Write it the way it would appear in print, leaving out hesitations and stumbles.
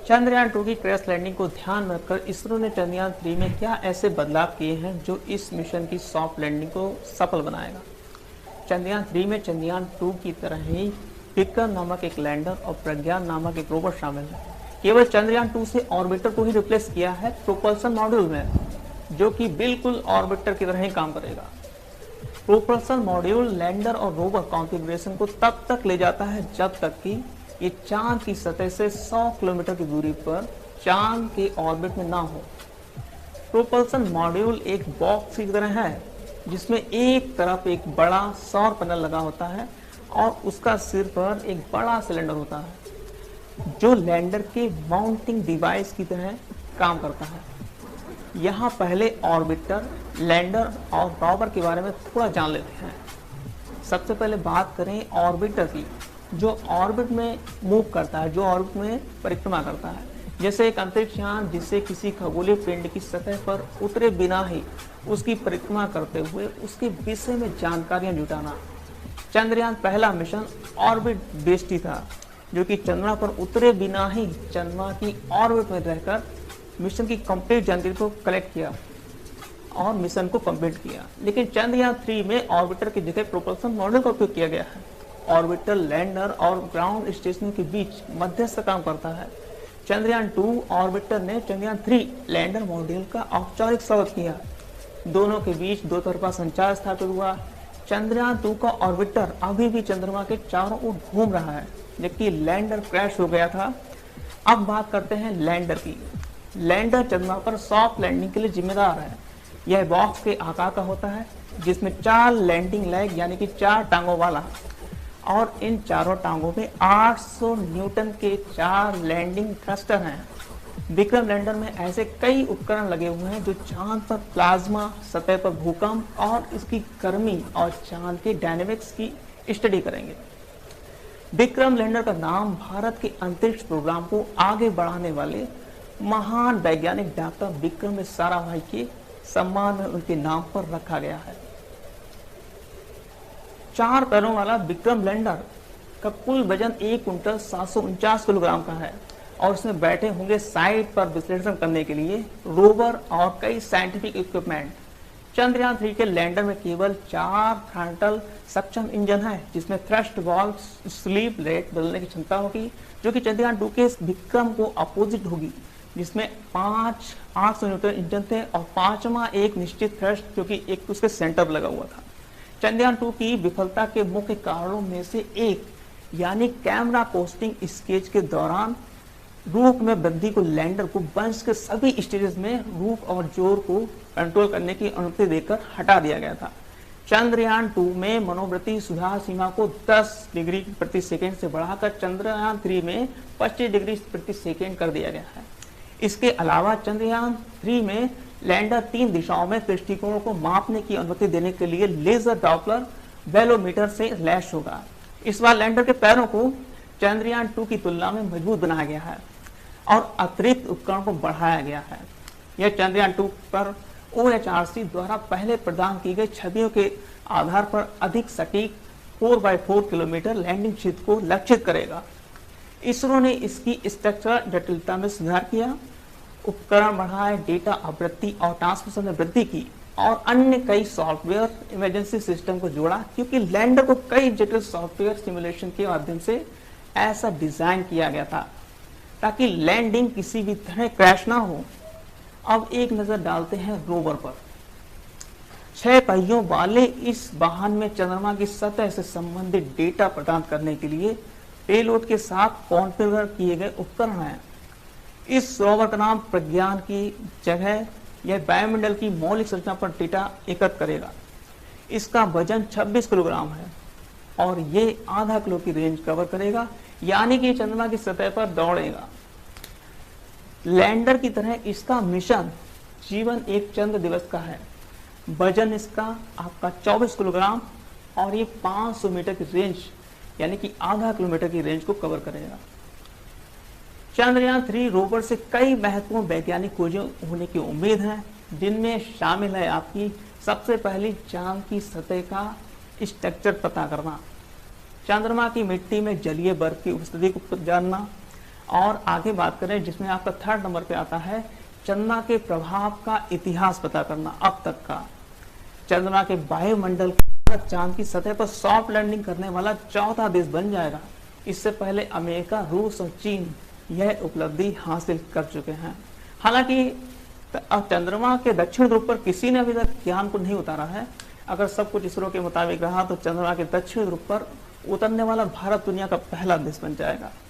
चंद्रयान 2 की crash landing को ध्यान में रखकर इसरो ने चंद्रयान 3 में क्या ऐसे बदलाव किए हैं जो इस मिशन की सॉफ्ट लैंडिंग को सफल बनाएगा। चंद्रयान 3 में चंद्रयान 2 की तरह ही विक्रम नामक एक लैंडर और प्रज्ञान नामक एक रोवर शामिल है। केवल चंद्रयान 2 से ऑर्बिटर को ही रिप्लेस किया है प्रोपल्सन मॉड्यूल में, जो कि बिल्कुल ऑर्बिटर की तरह ही काम करेगा। प्रोपल्सन मॉड्यूल लैंडर और रोवर कॉन्फ़िगरेशन को तब तक ले जाता है जब तक कि ये चांद की सतह से 100 किलोमीटर की दूरी पर चांद के ऑर्बिट में ना हो। प्रोपल्सन मॉड्यूल एक बॉक्स की तरह है जिसमें एक तरफ एक बड़ा सौर पैनल लगा होता है और उसका सिर पर एक बड़ा सिलेंडर होता है जो लैंडर के माउंटिंग डिवाइस की तरह काम करता है। यहाँ पहले ऑर्बिटर, लैंडर और रोवर के बारे में थोड़ा जान लेते हैं। सबसे पहले बात करें ऑर्बिटर की, जो ऑर्बिट में मूव करता है, जो ऑर्बिट में परिक्रमा करता है, जैसे एक अंतरिक्ष यान जिसे किसी खगोलीय पिंड की सतह पर उतरे बिना ही उसकी परिक्रमा करते हुए उसके विषय में जानकारियां जुटाना। चंद्रयान पहला मिशन ऑर्बिट बेस्ड था, जो कि चंद्रमा पर उतरे बिना ही चंद्रमा की ऑर्बिट में रहकर मिशन की कंप्लीट जानकारी को कलेक्ट किया और मिशन को कंप्लीट किया। लेकिन चंद्रयान 3 में ऑर्बिटर की जगह प्रोपल्सन मॉड्यूल का उपयोग किया गया है। ऑर्बिटर, लैंडर और ग्राउंड स्टेशन के बीच मध्यस्थ काम करता है। चंद्रयान 2 ऑर्बिटर ने चंद्रयान 3 लैंडर मॉड्यूल का औपचारिक स्वागत किया। दोनों के बीच दो तरफा संचार स्थापित हुआ। चंद्रयान 2 का ऑर्बिटर अभी भी चंद्रमा के चारों ओर घूम रहा है, जबकि लैंडर क्रैश हो गया था। अब बात करते हैं लैंडर की। लैंडर चंद्रमा पर सॉफ्ट लैंडिंग के लिए जिम्मेदार है। यह बॉक्स के आकार का होता है जिसमें 4 लैंडिंग लेग यानी कि 4 टांगों वाला, और इन चारों टांगों में 800 न्यूटन के 4 लैंडिंग थ्रस्टर हैं। विक्रम लैंडर में ऐसे कई उपकरण लगे हुए हैं जो चांद पर प्लाज्मा, सतह पर भूकंप और इसकी गर्मी और चांद के डायनेमिक्स की स्टडी करेंगे। विक्रम लैंडर का नाम भारत के अंतरिक्ष प्रोग्राम को आगे बढ़ाने वाले महान वैज्ञानिक डॉक्टर विक्रम साराभाई के सम्मान में उनके नाम पर रखा गया है। 4 पैरों वाला विक्रम लैंडर का कुल वजन 1 कुंटल 749 किलोग्राम का है और इसमें बैठे होंगे साइट पर विश्लेषण करने के लिए रोवर और कई साइंटिफिक इक्विपमेंट। चंद्रयान 3 के लैंडर में केवल 4 थ्रॉटल सक्षम इंजन है, जिसमें थ्रस्ट वाल्व स्लीप रेट बदलने की क्षमता होगी, जो कि चंद्रयान 2 के विक्रम को अपोजिट होगी, जिसमें 5 800 न्यूटन इंजन थे और 5वां एक निश्चित थ्रस्ट जो कि एक उसके सेंटर पर लगा हुआ था। चंद्रयान 2 की विफलता के मुख्य कारणों में से एक यानी कैमरा कोस्टिंग स्केच के दौरान रूप में वृद्धि को लैंडर को वंश के सभी स्टेजेस में रूप और जोर को कंट्रोल करने की अनुमति देकर हटा दिया गया था। चंद्रयान 2 में मनोवृत्ति सुधार सीमा को 10 डिग्री प्रति सेकेंड से बढ़ाकर चंद्रयान 3 में 25 डिग्री प्रति सेकेंड कर दिया गया है। इसके अलावा चंद्रयान 3 में लैंडर 3 दिशाओं में दृष्टिकोणों को मापने की अनुमति देने के लिए लेजर डॉपलर वेलोमीटर से लैस होगा। इस बार लैंडर के पैरों को चंद्रयान 2 की तुलना में मजबूत बनाया गया है और अतिरिक्त उपकरण को बढ़ाया गया है। यह चंद्रयान 2 पर OHRC द्वारा पहले प्रदान की गई छवियों के आधार पर अधिक सटीक 4x4 किलोमीटर लैंडिंग क्षेत्र को लक्षित करेगा। इसरो ने इसकी स्ट्रक्चरल जटिलता में सुधार किया, उपकरण बढ़ाए, डेटा आवृत्ति और ट्रांसमिशन में वृद्धि की और अन्य कई सॉफ्टवेयर इमरजेंसी सिस्टम को जोड़ा, क्योंकि लैंडर को कई जटिल सॉफ्टवेयर सिमुलेशन के माध्यम से ऐसा डिजाइन किया गया था ताकि लैंडिंग किसी भी तरह क्रैश ना हो। अब एक नजर डालते हैं रोवर पर। 6 पहियों वाले इस वाहन में चंद्रमा की सतह से संबंधित डेटा प्रदान करने के लिए पेलोड के साथ कॉन्फ़िगर किए गए उपकरण हैं। इस रोवर का नाम प्रज्ञान की जगह यह वायुमंडल की मौलिक संरचना पर डेटा एकत्र करेगा। इसका वजन 26 किलोग्राम है और ये आधा किलो की रेंज कवर करेगा, यानी कि चंद्रमा की सतह पर दौड़ेगा। लैंडर की तरह इसका मिशन जीवन एक चंद्र दिवस का है। वजन इसका आपका 24 किलोग्राम और ये 500 मीटर की रेंज यानी कि आधा किलोमीटर की रेंज को कवर करेगा। चंद्रयान 3 रोवर से कई महत्वपूर्ण वैज्ञानिक खोजें होने की उम्मीद है, जिनमें शामिल है आपकी सबसे पहली चांद की सतह का स्ट्रक्चर पता करना, चंद्रमा की मिट्टी में जलीय बर्फ की उपस्थिति को जानना, और आगे बात करें जिसमें आपका 3rd नंबर पे आता है चंद्रमा के प्रभाव का इतिहास पता करना अब तक का। चंद्रमा के वायुमंडल चांद की सतह पर सॉफ्ट लैंडिंग करने वाला 4था देश बन जाएगा। इससे पहले अमेरिका, रूस और चीन यह उपलब्धि हासिल कर चुके हैं। हालांकि चंद्रमा के दक्षिण ध्रुव पर किसी ने अभी तक यान को नहीं उतारा है। अगर सब कुछ इसरो के मुताबिक रहा तो चंद्रमा के दक्षिण ध्रुव पर उतरने वाला भारत दुनिया का पहला देश बन जाएगा।